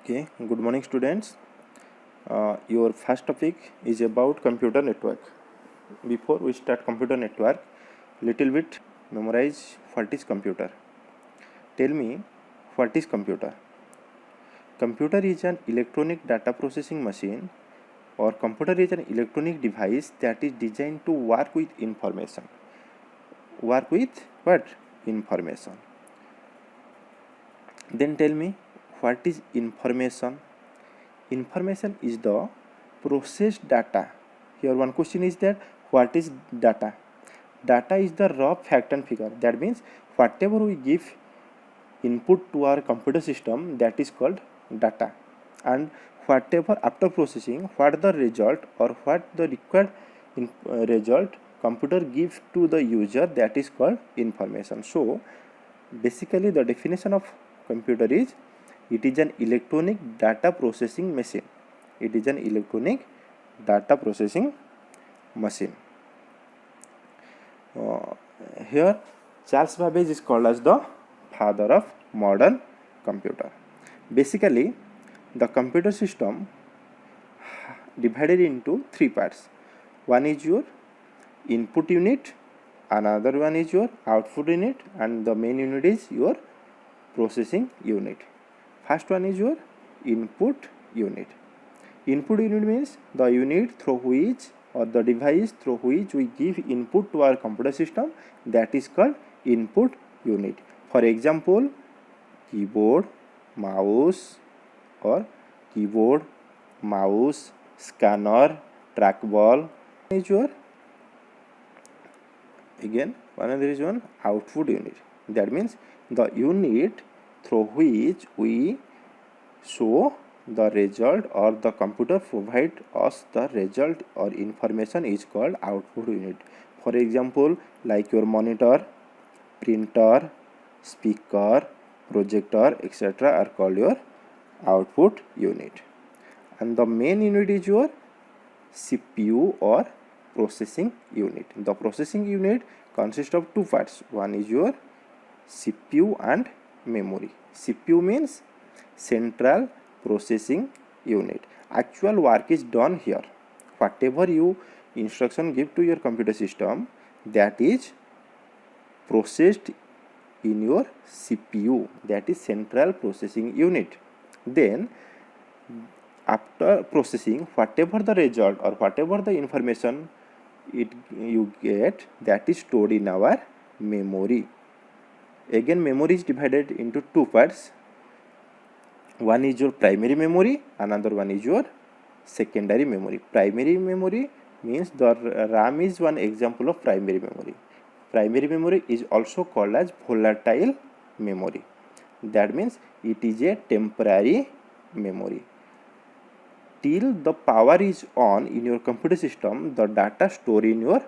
Okay, good morning, students. Your first topic is about computer network. Before we start computer network, little bit memorize what is computer. Tell me what is computer. Computer is an electronic data processing machine, or computer is an electronic device that is designed to work with information. Work with what? Information. Then tell me what is information. Information is the processed data. Here one question is that what is data? Data is the raw fact and figure. That means whatever we give input to our computer system, that is called data, and whatever after processing, what the result or what the required result computer gives to the user, that is called information. So basically the definition of computer is, it is an electronic data processing machine. It is an electronic data processing machine. Here Charles Babbage is called as the father of modern computer. Basically the computer system divided into three parts. One is your input unit, another one is your output unit, and the main unit is your processing unit. First one is your input unit. Input unit means the unit through which, or the device through which we give input to our computer system, that is called input unit. For example, keyboard, mouse, or keyboard, mouse, scanner, trackball is your, again another is one output unit. That means the unit through which we show the result, or the computer provide us the result or information, is called output unit. For example, like your monitor, printer, speaker, projector, etc. are called your output unit. And the main unit is your CPU or processing unit. The processing unit consists of two parts. One is your CPU and memory. CPU means central processing unit. Actual work is done here. Whatever you instruction give to your computer system, that is processed in your CPU, that is central processing unit. Then after processing, whatever the result or whatever the information you get, that is stored in our memory. Again, memory is divided into two parts. One is your primary memory, another one is your secondary memory. Primary memory means the RAM is one example of primary memory. Primary memory is also called as volatile memory. That means it is a temporary memory. Till the power is on in your computer system, the data stored in your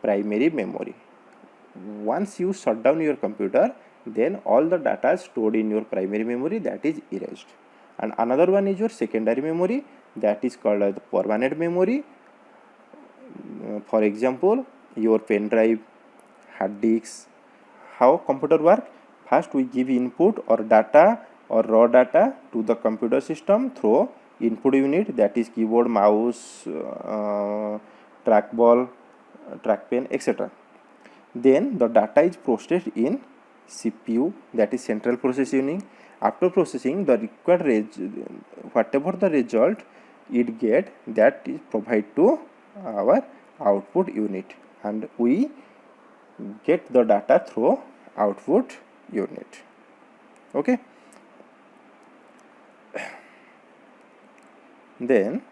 primary memory. Once you shut down your computer, then all the data stored in your primary memory, that is erased. And another one is your secondary memory, that is called as the permanent memory. For example, your pen drive, hard disks. How computer work? First we give input or data or raw data to the computer system through input unit, that is keyboard, mouse, trackball, trackpen, etc. Then the data is processed in CPU, that is central processing unit. After processing, the required whatever the result it get, that is provided to our output unit, and we get the data through output unit. Okay. Then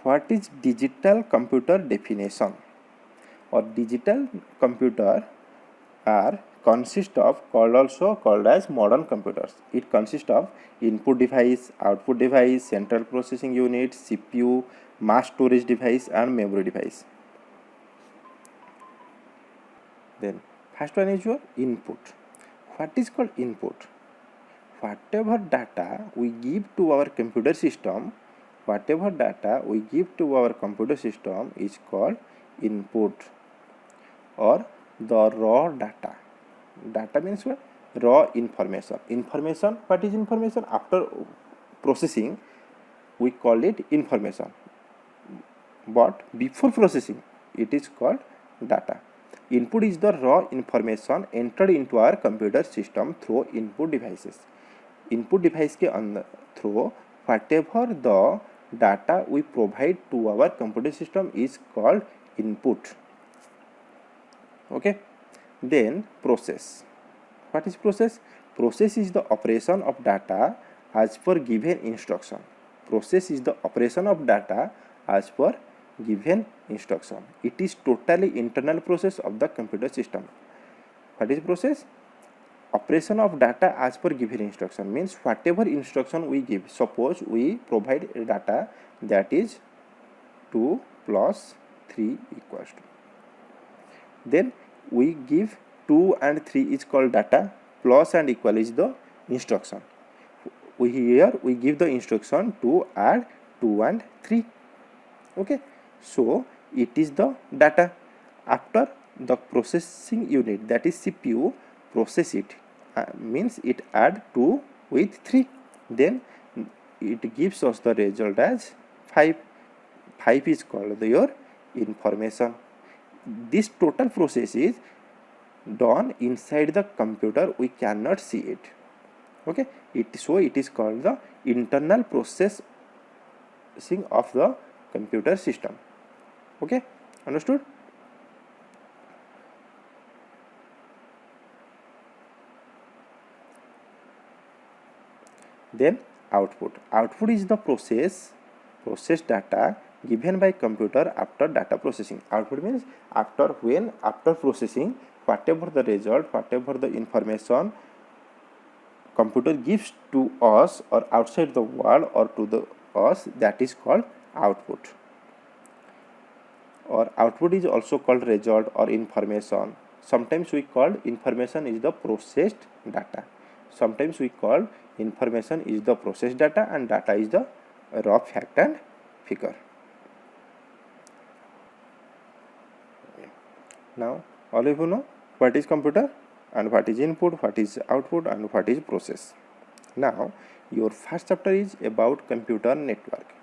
what is digital computer definition? Or digital computer are consist of, also called as modern computers. It consists of input device, output device, central processing unit, CPU, mass storage device, and memory device. Then first one is your input. What is called input? Whatever data we give to our computer system, is called input, or the raw data. Data means what? Raw information. What is information? After processing, we call it information, but before processing it is called data. Input is the raw information entered into our computer system through input devices. Input device के अंदर through whatever the data we provide to our computer system is called input. Okay, then process. What is process? Process is the operation of data as per given instruction. Process is the operation of data as per given instruction. It is totally internal process of the computer system. What is process? Operation of data as per given instruction means whatever instruction we give. Suppose we provide data that is 2 plus 3 equals to. Then we give 2 and 3 is called data, plus and equal is the instruction. Here we give the instruction to add 2 and 3. Okay, so it is the data. After the processing unit, that is CPU, process it, means it add 2 with 3, then it gives us the result as 5. 5 is called your information. This total process is done inside the computer, we cannot see it. Okay, so it is called the internal processing of the computer system. Okay, understood? Then output. Output is the processed data given by computer after data processing. Output means after processing, whatever the result, whatever the information computer gives to us or outside the world or to the us, that is called output. Or output is also called result or information. Sometimes we call information is the processed data. Sometimes we call information is the processed data and data is the raw fact and figure. Now all of you know what is computer and what is input, what is output and what is process. Now your first chapter is about computer network.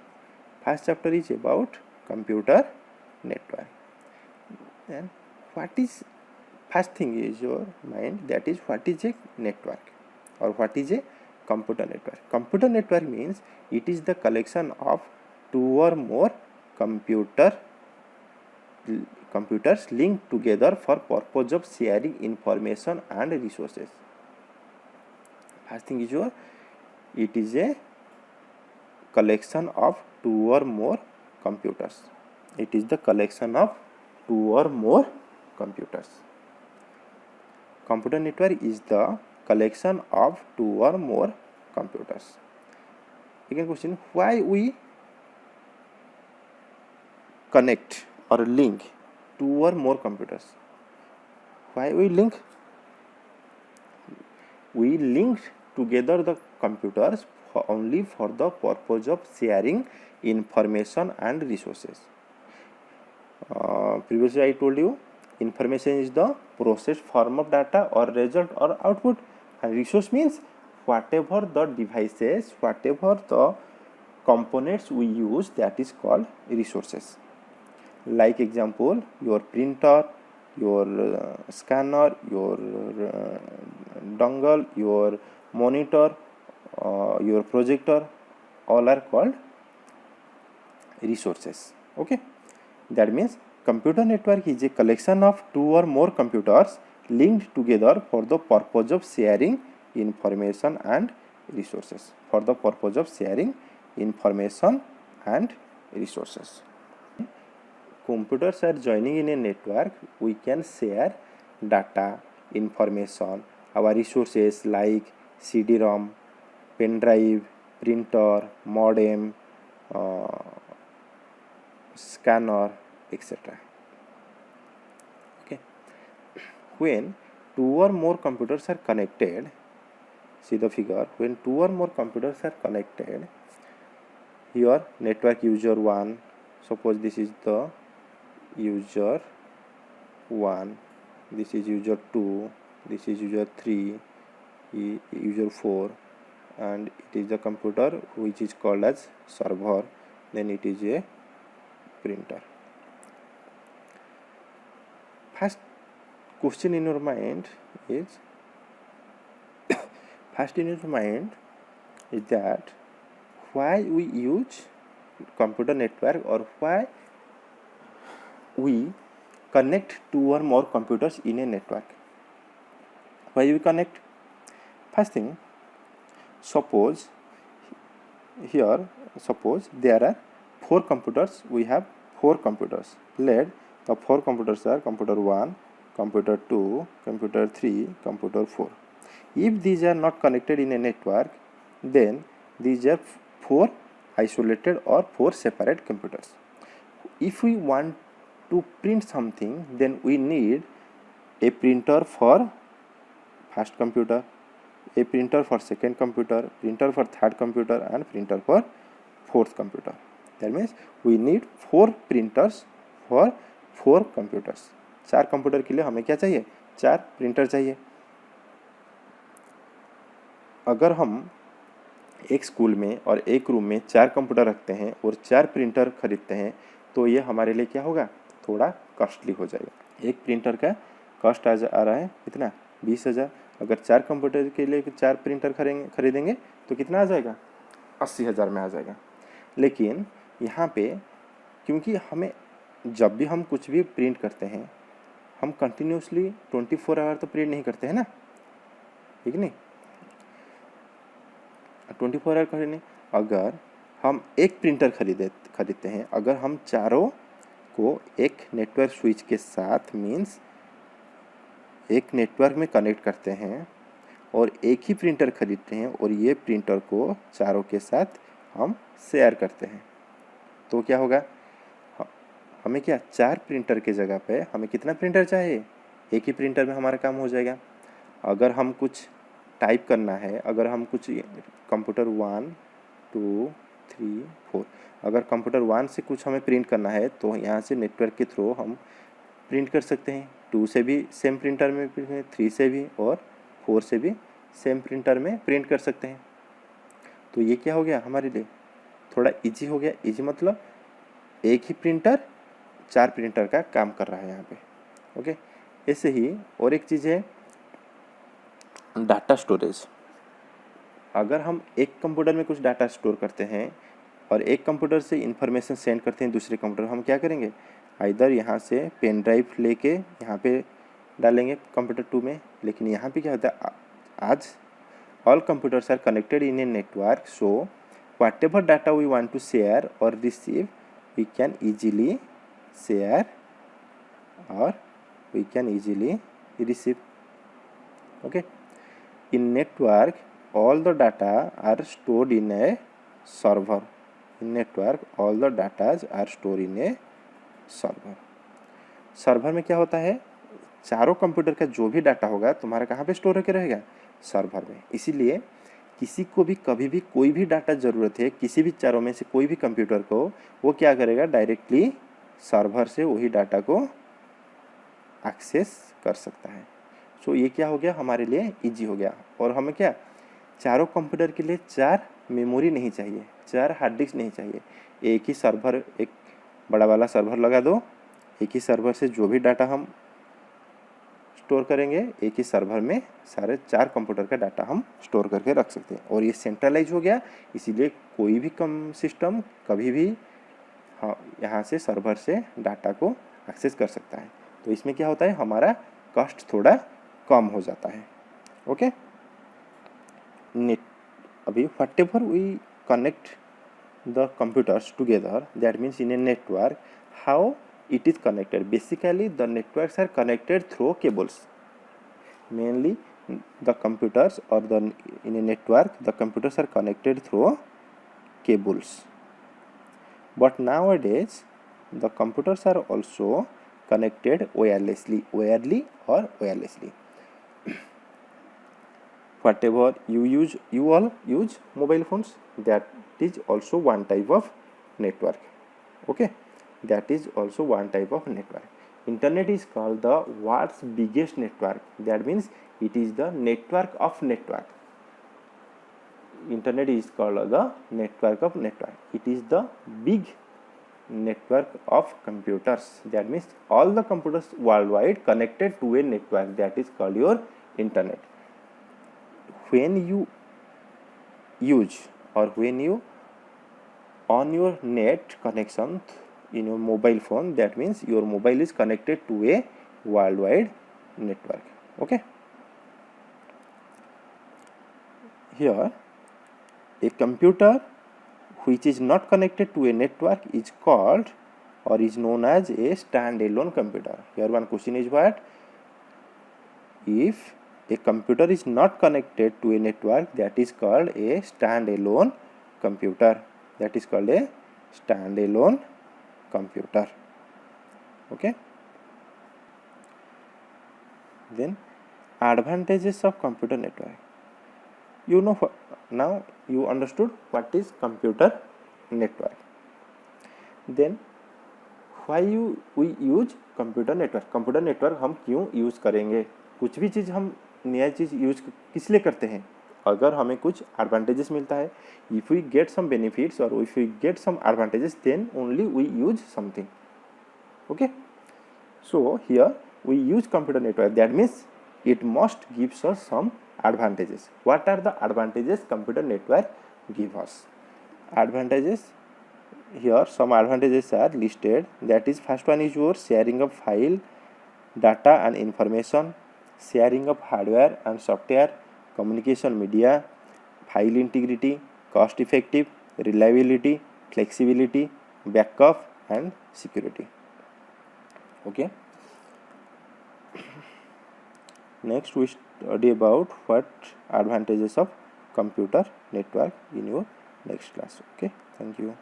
First chapter is about computer network. And what is first thing is your mind, that is what is a network or what is a computer network. Computer network means it is the collection of 2 or more computers linked together for purpose of sharing information and resources. First thing is your, it is a collection of 2 or more computers. It is the collection of 2 or more computers. Computer network is the collection of 2 or more computers. Again question, why we connect or link 2 or more computers? Why we link? We link together the computers only for the purpose of sharing information and resources. Previously I told you information is the processed form of data or result or output, and resource means whatever the devices, whatever the components we use, that is called resources. Like example, your printer, your scanner, your dongle, your monitor, your projector, all are called resources. Okay, that means computer network is a collection of 2 or more computers linked together for the purpose of sharing information and resources. For the purpose of sharing information and resources. Computers are joining in a network, we can share data, information, our resources like CD-ROM, pen drive, printer, modem, scanner, etc. Okay. When 2 or more computers are connected, see the figure, when 2 or more computers are connected, here network user 1, suppose this is the user 1, this is user 2, this is user 3, user 4, and it is the computer which is called as server, then it is a printer. First question in your mind is that why we use computer network, or why we connect two or more computers in a network. Why we connect? First thing, suppose there are 4 computers. We have 4 computers. Let the 4 computers are computer 1, computer 2, computer 3, computer 4. If these are not connected in a network, then these are 4 isolated or 4 separate computers. If we want to print something, then we need a printer for first computer, a printer for second computer, printer for third computer, and printer for fourth computer. That means we need 4 printers for 4 computers. 4 computer के लिए हमें क्या चाहिए? 4 printer चाहिए. अगर हम एक school में और एक रूम में 4 कंप्यूटर रखते हैं और 4 प्रिंटर खरीदते हैं, तो ये हमारे लिए क्या होगा? थोड़ा कॉस्टली हो जाएगा. एक प्रिंटर का कॉस्ट आ रहा है कितना? 20,000. अगर 4 कंप्यूटर के लिए 4 प्रिंटर खरीदेंगे तो कितना आ जाएगा? 80,000 में आ जाएगा. लेकिन यहाँ पे क्योंकि हमें जब भी हम कुछ भी प्रिंट करते हैं, हम कंटिन्यूसली 24 आवर तो प्रिंट नहीं करते हैं ना, ठीक नहीं? 24 आवर खरीदने, अगर हम एक प्रिंटर खरीदते हैं, अगर हम चारों को एक नेटवर्क स्विच के साथ मीन्स एक नेटवर्क में कनेक्ट करते हैं और एक ही प्रिंटर खरीदते हैं और ये प्रिंटर को चारों के साथ हम शेयर करते हैं, तो क्या होगा? हमें क्या 4 प्रिंटर के जगह पे हमें कितना प्रिंटर चाहिए? एक ही प्रिंटर में हमारा काम हो जाएगा. अगर हम कुछ टाइप करना है, अगर हम कुछ कंप्यूटर 1, 2, 3, 4, अगर कंप्यूटर 1 से कुछ हमें प्रिंट करना है तो यहाँ से नेटवर्क के थ्रू हम प्रिंट कर सकते हैं. 2 से भी सेम प्रिंटर में, 3 से भी और 4 से भी सेम प्रिंटर में प्रिंट कर सकते हैं. तो ये क्या हो गया हमारे लिए? थोड़ा इजी हो गया. इजी मतलब एक ही प्रिंटर 4 प्रिंटर का काम कर रहा है यहाँ पे. ओके, ऐसे ही और एक चीज़ है डाटा स्टोरेज. अगर हम एक कंप्यूटर में कुछ डाटा स्टोर करते हैं और एक कंप्यूटर से इंफॉर्मेशन सेंड करते हैं दूसरे कंप्यूटर, हम क्या करेंगे? इधर यहाँ से पेन ड्राइव लेके यहाँ पे डालेंगे कंप्यूटर 2 में. लेकिन यहाँ पे क्या होता है? आज all computers are connected in a network, so whatever data we want to share or receive, we can easily share or we can easily receive. Okay, in network all the data are stored in a server. In network all the data are stored in a server. Server में क्या होता है? चारों computer का जो भी data होगा तुम्हारा कहाँ पे स्टोर होकर रहेगा? सर्वर में. इसीलिए किसी को भी कभी भी कोई भी डाटा ज़रूरत है किसी भी चारों में से कोई भी कंप्यूटर को, वो क्या करेगा? डायरेक्टली सर्वर से वही डाटा को एक्सेस कर सकता है. सो ये क्या हो गया? हमारे लिए इजी हो गया. और हमें क्या, चारों कंप्यूटर के लिए 4 मेमोरी नहीं चाहिए, 4 हार्ड डिस्क नहीं चाहिए. एक ही सर्वर, एक बड़ा वाला सर्वर लगा दो, एक ही सर्वर से जो भी डाटा हम स्टोर करेंगे एक ही सर्वर में सारे 4 कंप्यूटर का डाटा हम स्टोर करके रख सकते हैं. और ये सेंट्रलाइज हो गया, इसीलिए कोई भी सिस्टम कभी भी यहाँ से सर्वर से डाटा को एक्सेस कर सकता है. तो इसमें क्या होता है? हमारा कॉस्ट थोड़ा कम हो जाता है. ओके, नेट अभी whatever we connect the computers together, that means in a network, how it is connected? Basically the networks are connected through cables. Mainly the computers or in a network the computers are connected through cables. But nowadays the computers are also connected wirelessly, wirely or wirelessly. Whatever you all use mobile phones, that is also one type of network. Okay, that is also one type of network. Internet is called the world's biggest network. That means it is the network of network. internet is called the network of network. It is the big network of computers. That means all the computers worldwide connected to a network, that is called your internet. When you use or when you on your net connection in your mobile phone, that means your mobile is connected to a worldwide network. Okay, here a computer which is not connected to a network is called or is known as a standalone computer. Here one question is what? If a computer is not connected to a network, that is called a standalone computer. That is called a standalone computer. Okay. Then advantages of computer network. You know what, now you understood what is computer network. Then why we use computer network. Computer network हम क्यों use करेंगे? कुछ भी चीज़ हम नया चीज़ use किस लिए करते हैं? अगर हमें कुछ एडवांटेजेस मिलता है, if we get some benefits और if we get some advantages, then only we use something. Okay, so here we use computer network, that means it must gives us some advantages. What are the advantages computer network give us? Advantages, here some advantages are listed. That is, first one is your sharing of file, data and information, sharing of hardware and software, communication media, file integrity, cost effective, reliability, flexibility, backup and security. Okay, next we study about what advantages of computer network in your next class. Okay, thank you.